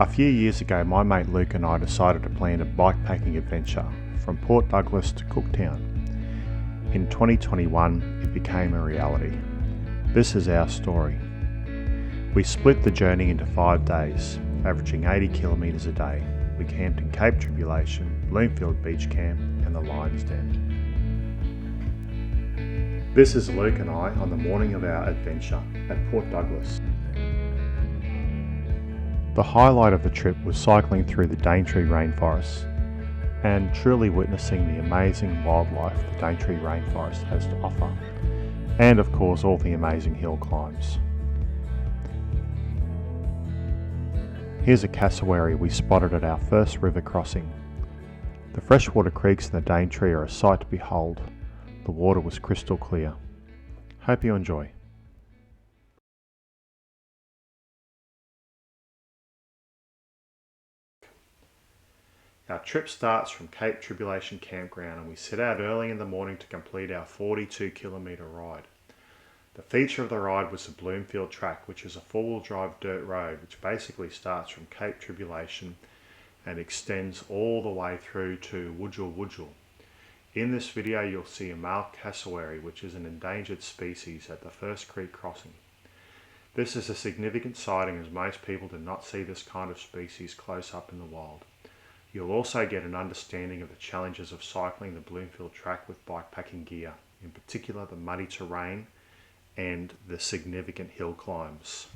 A few years ago, my mate Luke and I decided to plan a bikepacking adventure from Port Douglas to Cooktown. In 2021, it became a reality. This is our story. We split the journey into 5 days, averaging 80 kilometres a day. We camped in Cape Tribulation, Bloomfield Beach Camp and the Lion's Den. This is Luke and I on the morning of our adventure at Port Douglas. The highlight of the trip was cycling through the Daintree rainforest and truly witnessing the amazing wildlife the Daintree rainforest has to offer, and of course all the amazing hill climbs. Here's a cassowary we spotted at our first river crossing. The freshwater creeks in the Daintree are a sight to behold. The water was crystal clear. Hope you enjoy. Our trip starts from Cape Tribulation Campground and we set out early in the morning to complete our 42 kilometre ride. The feature of the ride was the Bloomfield track, which is a four-wheel drive dirt road which basically starts from Cape Tribulation and extends all the way through to Wudjil. In this video you'll see a male cassowary, which is an endangered species, at the first creek crossing. This is a significant sighting as most people do not see this kind of species close up in the wild. You'll also get an understanding of the challenges of cycling the Bloomfield track with bikepacking gear, in particular the muddy terrain and the significant hill climbs.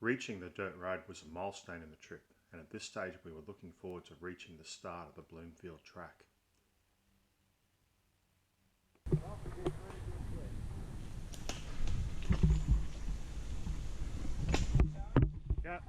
Reaching the dirt road was a milestone in the trip, and at this stage we were looking forward to reaching the start of the Bloomfield track. Yeah.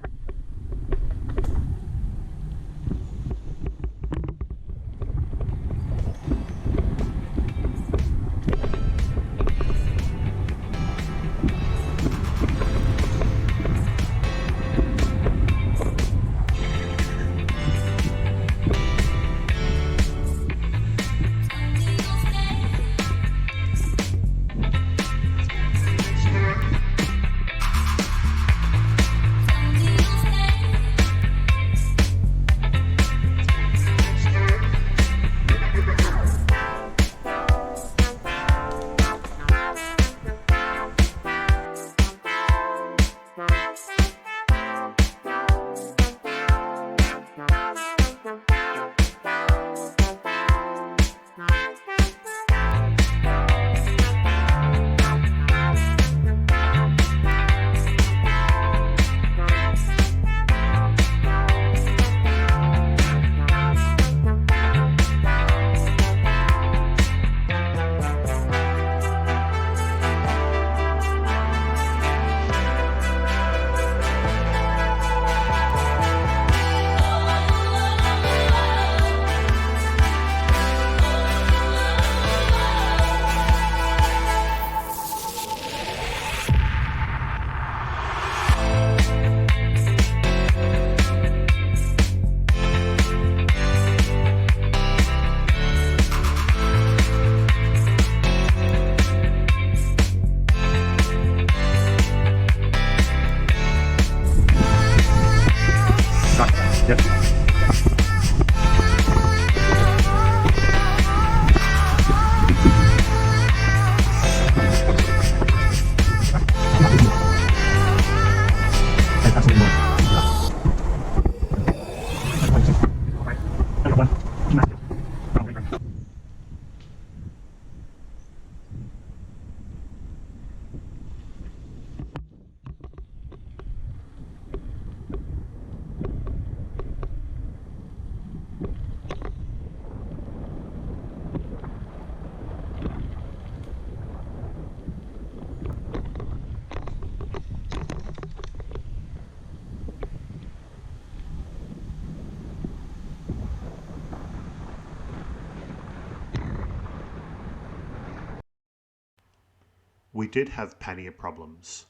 We did have pannier problems.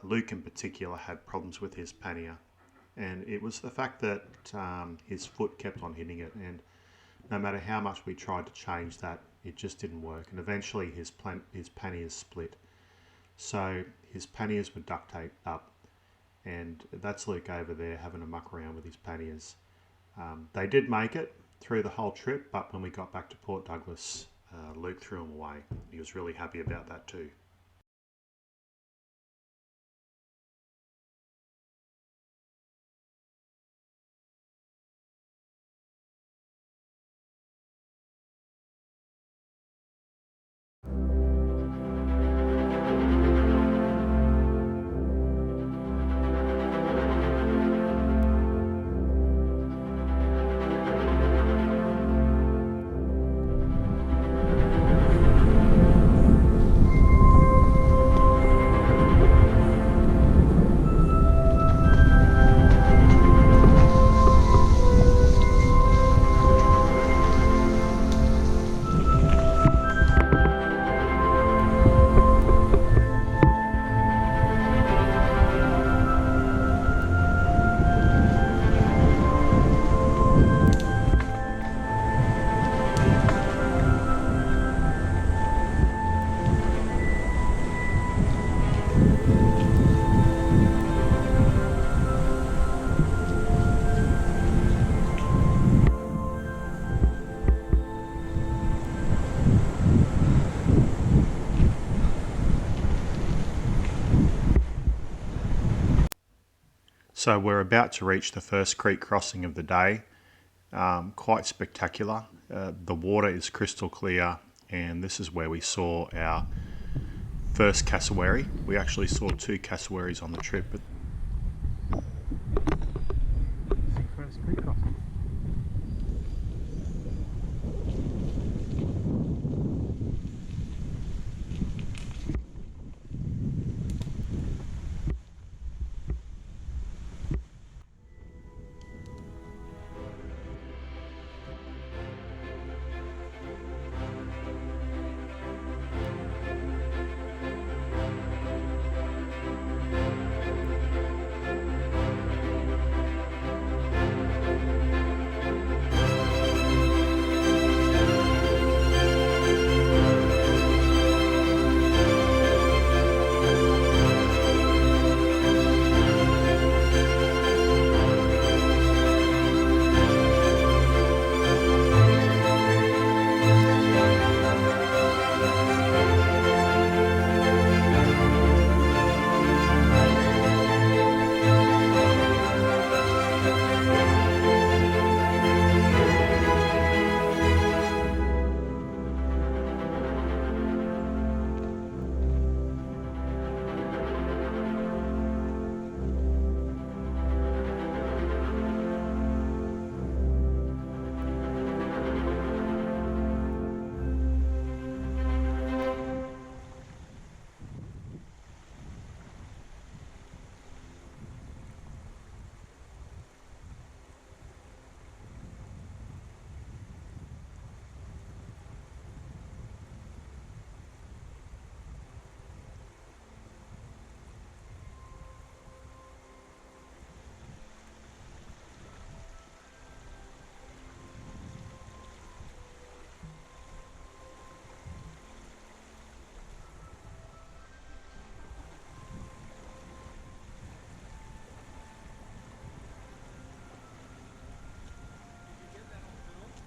Luke in particular had problems with his pannier, and it was the fact that his foot kept on hitting it, and no matter how much we tried to change that, it just didn't work, and eventually his panniers split. So his panniers were duct taped up, and that's Luke over there having a muck around with his panniers. They did make it through the whole trip, but when we got back to Port Douglas, Luke threw them away. He was really happy about that too. So we're about to reach the first creek crossing of the day. Quite spectacular. The water is crystal clear, and this is where we saw our first cassowary. We actually saw 2 cassowaries on the trip. First creek crossing.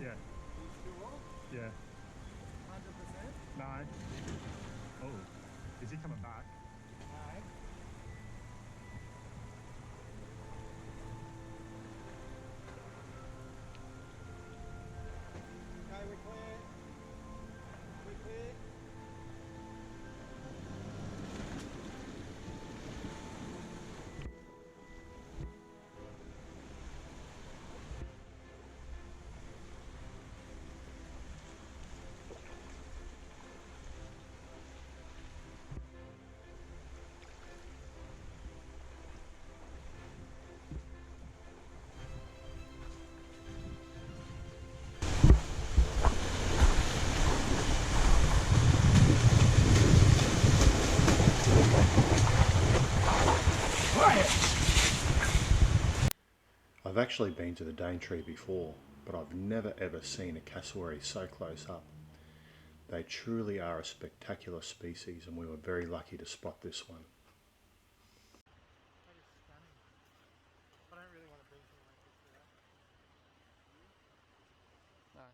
Yeah. Yeah. 100%? No. Oh, is he coming back? No. Okay, we're clear. We're clear. actually been to the Daintree before, but I've never ever seen a cassowary so close up. They truly are a spectacular species, and we were very lucky to spot this one. That is stunning. I don't really want to bring something like this to that. No.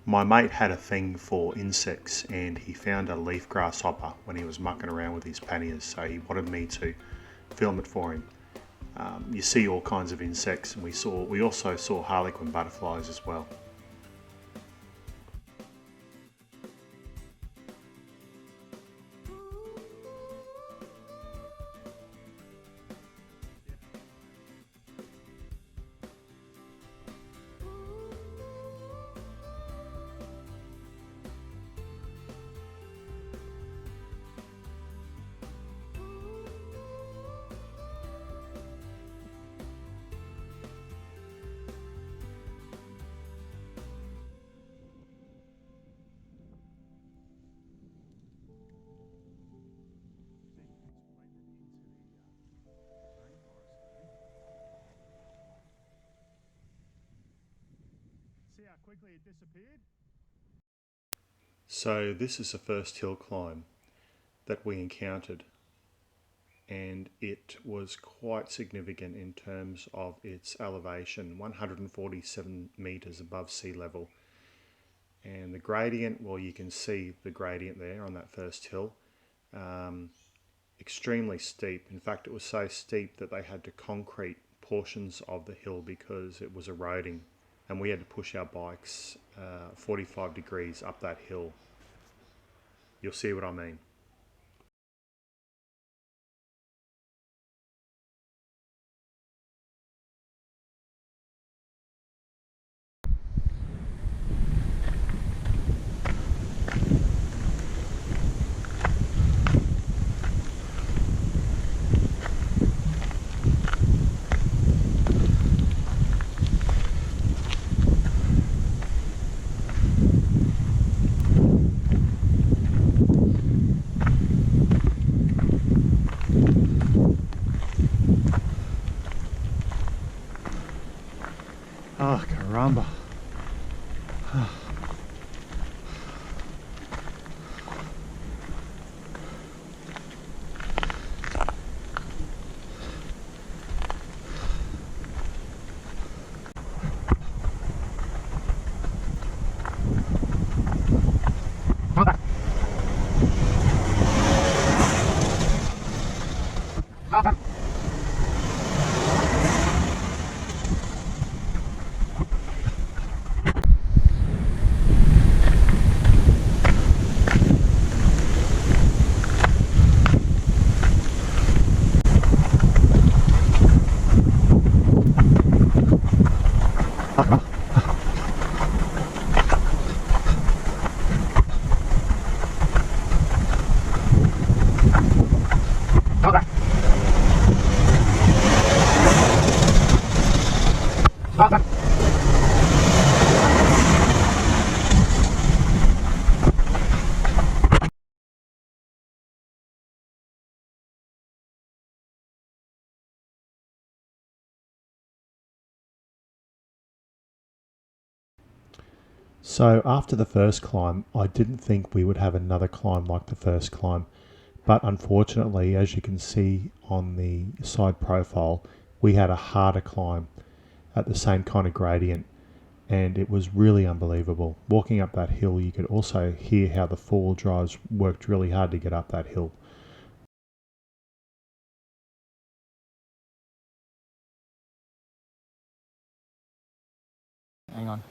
My mate had a thing for insects, and he found a leaf grasshopper when he was mucking around with his panniers, so he wanted me to film it for him. You see all kinds of insects, and we also saw harlequin butterflies as well. See how quickly it disappeared? So this is the first hill climb that we encountered, and it was quite significant in terms of its elevation, 147 metres above sea level. And the gradient, well, you can see the gradient there on that first hill. Extremely steep. In fact, it was so steep that they had to concrete portions of the hill because it was eroding, and we had to push our bikes 45 degrees up that hill. You'll see what I mean. number. So after the first climb, I didn't think we would have another climb like the first climb, but unfortunately, as you can see on the side profile, we had a harder climb at the same kind of gradient, and it was really unbelievable. Walking up that hill, you could also hear how the four-wheel drives worked really hard to get up that hill. Hang on.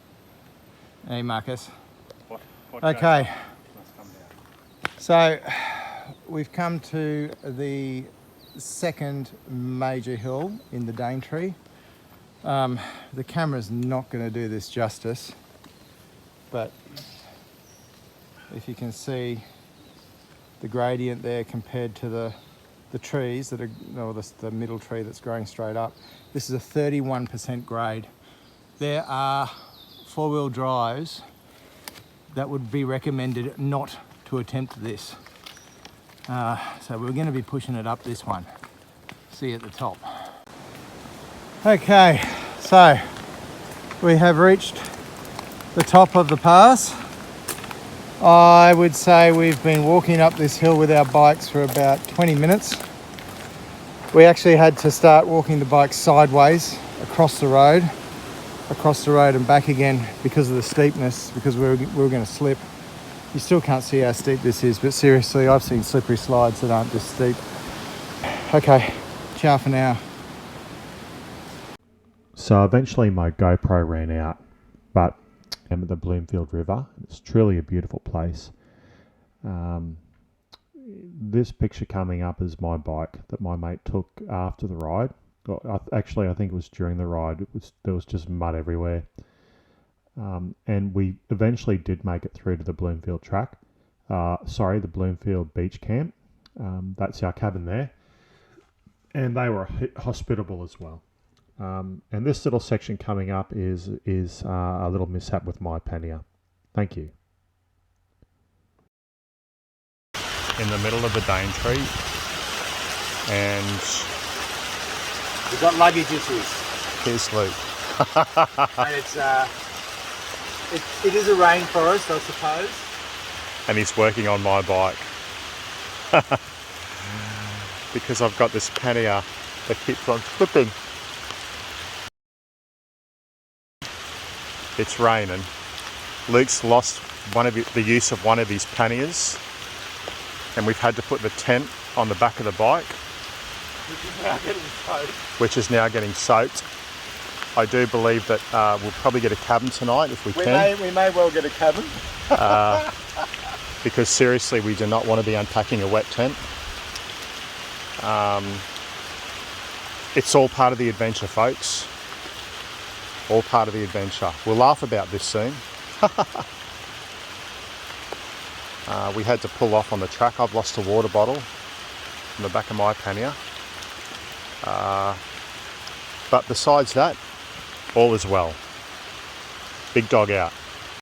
Hey, Marcus. What Okay. So we've come to the second major hill in the Daintree. The camera's not going to do this justice, but if you can see the gradient there compared to the trees that are, or the middle tree that's growing straight up, this is a 31% grade. There are four-wheel drives that would be recommended not to attempt this. So we're going to be pushing it up this one. See at the top. Okay, so we have reached the top of the pass. I would say we've been walking up this hill with our bikes for about 20 minutes. We actually had to start walking the bike sideways across the road and back again because of the steepness, because we were going to slip. You still can't see how steep this is, but seriously, I've seen slippery slides that aren't this steep. Okay, ciao for now. So eventually my GoPro ran out, but I'm at the Bloomfield River. It's truly a beautiful place. This picture coming up is my bike that my mate took after the ride. Actually, I think it was during the ride. There was just mud everywhere. And we eventually did make it through to the Bloomfield track. The Bloomfield beach camp. That's our cabin there. And they were hospitable as well. And this little section coming up is a little mishap with my pannier. Thank you. In the middle of the Daintree, and We've got luggage issues. here's Luke. And it is a rainforest, I suppose. And he's working on my bike because I've got this pannier that keeps on slipping. It's raining. Luke's lost the use of one of his panniers, and we've had to put the tent on the back of the bike, which is now getting soaked. I do believe that we'll probably get a cabin tonight if we can. We may well get a cabin. Because seriously, we do not want to be unpacking a wet tent. It's all part of the adventure, folks. All part of the adventure. We'll laugh about this soon. We had to pull off on the track. I've lost a water bottle from the back of my pannier. But besides that, all is well. Big dog out.